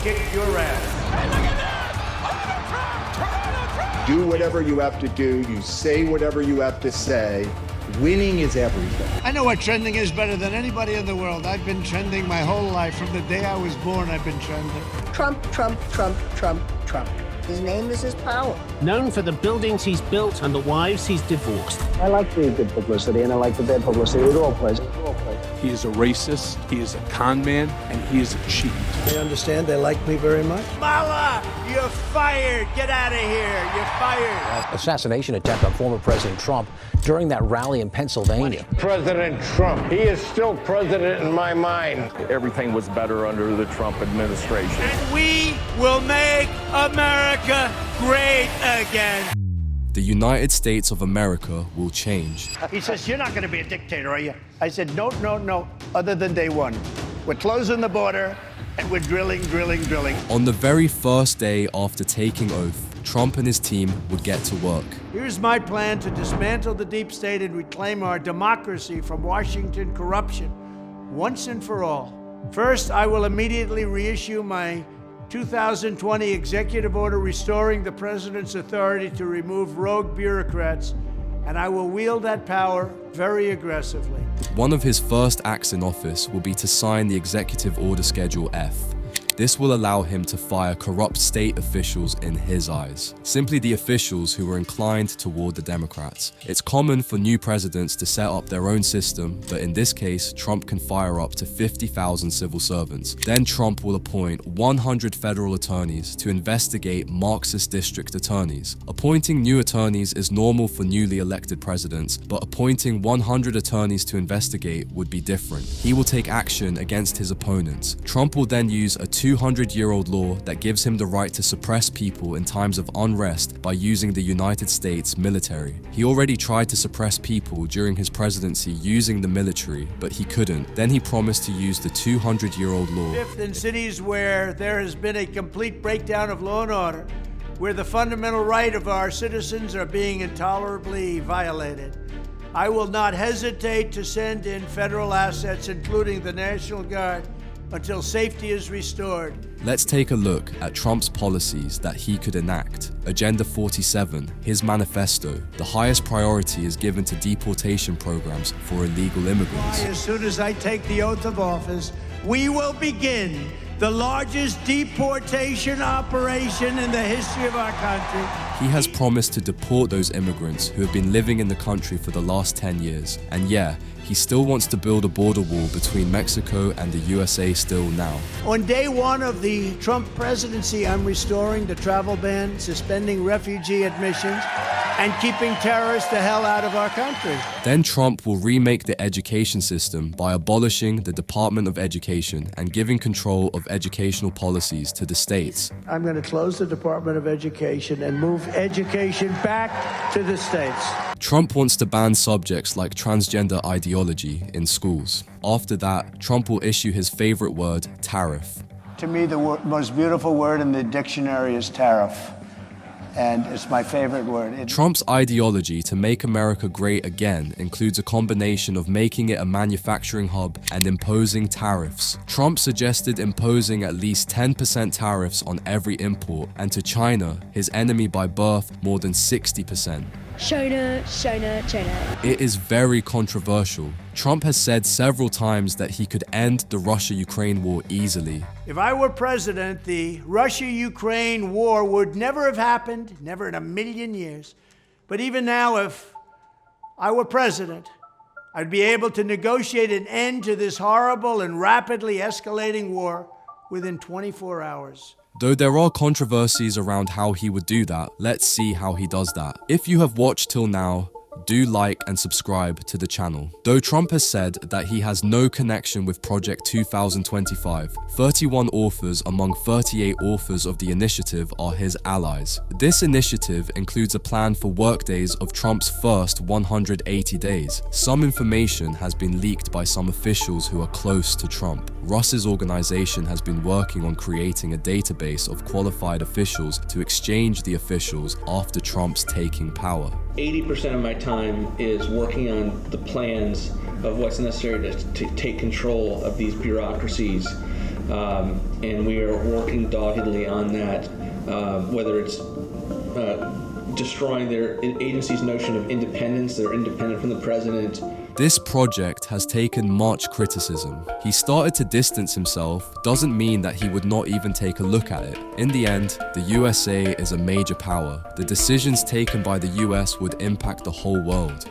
kick your ass. Do whatever you have to do. You say whatever you have to say. Winning is everything. I know what trending is better than anybody in the world. I've been trending my whole life. From the day I was born, I've been trending. Trump, Trump, Trump, Trump, Trump. His name is his power. Known for the buildings he's built and the wives he's divorced. I like the good publicity and I like the bad publicity. It all plays. He is a racist, he is a con man, and he is a cheat. They understand, they like me very much. Mala, you're fired. Get out of here. You're fired. Assassination attempt on former President Trump during that rally in Pennsylvania. President Trump, he is still president in my mind. Everything was better under the Trump administration. And we will make America great again. The United States of America will change. He says, you're not going to be a dictator, are you? I said, no, other than day one. We're closing the border, and we're drilling. On the very first day after taking oath, Trump and his team would get to work. Here's my plan to dismantle the deep state and reclaim our democracy from Washington corruption, once and for all. First, I will immediately reissue my 2020 executive order restoring the president's authority to remove rogue bureaucrats, and I will wield that power very aggressively. One of his first acts in office will be to sign the Executive Order Schedule F. This will allow him to fire corrupt state officials in his eyes, simply the officials who were inclined toward the Democrats. It's common for new presidents to set up their own system, but in this case, Trump can fire up to 50,000 civil servants. Then Trump will appoint 100 federal attorneys to investigate Marxist district attorneys. Appointing new attorneys is normal for newly elected presidents, but appointing 100 attorneys to investigate would be different. He will take action against his opponents. Trump will then use a 200-year-old law that gives him the right to suppress people in times of unrest by using the United States military. He already tried to suppress people during his presidency using the military, but he couldn't. Then he promised to use the 200-year-old law. Fifth, in cities where there has been a complete breakdown of law and order, where the fundamental right of our citizens are being intolerably violated, I will not hesitate to send in federal assets, including the National Guard, until safety is restored. Let's take a look at Trump's policies that he could enact. Agenda 47, his manifesto. The highest priority is given to deportation programs for illegal immigrants. As soon as I take the oath of office, we will begin the largest deportation operation in the history of our country. He has promised to deport those immigrants who have been living in the country for the last 10 years. And yeah, he still wants to build a border wall between Mexico and the USA still now. On day one of the Trump presidency, I'm restoring the travel ban, suspending refugee admissions, and keeping terrorists the hell out of our country. Then Trump will remake the education system by abolishing the Department of Education and giving control of educational policies to the states. I'm going to close the Department of Education and move education back to the states. Trump wants to ban subjects like transgender ideology in schools. After that, Trump will issue his favorite word, tariff. To me, the most beautiful word in the dictionary is tariff. And it's my favorite word. Trump's ideology to make America great again includes a combination of making it a manufacturing hub and imposing tariffs. Trump suggested imposing at least 10% tariffs on every import, and to China, his enemy by birth, more than 60%. China. It is very controversial. Trump has said several times that he could end the Russia-Ukraine war easily. If I were president, the Russia-Ukraine war would never have happened, never in a million years. But even now, if I were president, I'd be able to negotiate an end to this horrible and rapidly escalating war within 24 hours. Though there are controversies around how he would do that, let's see how he does that. If you have watched till now, do like and subscribe to the channel. Though Trump has said that he has no connection with Project 2025, 31 authors among 38 authors of the initiative are his allies. This initiative includes a plan for workdays of Trump's first 180 days. Some information has been leaked by some officials who are close to Trump. Russ's organization has been working on creating a database of qualified officials to exchange the officials after Trump's taking power. 80% of my time is working on the plans of what's necessary to take control of these bureaucracies and we are working doggedly on that, whether it's destroying their agency's notion of independence. They're independent from the president. This project has taken much criticism. He started to distance himself doesn't mean that he would not even take a look at it. In the end, the USA is a major power. The decisions taken by the US would impact the whole world.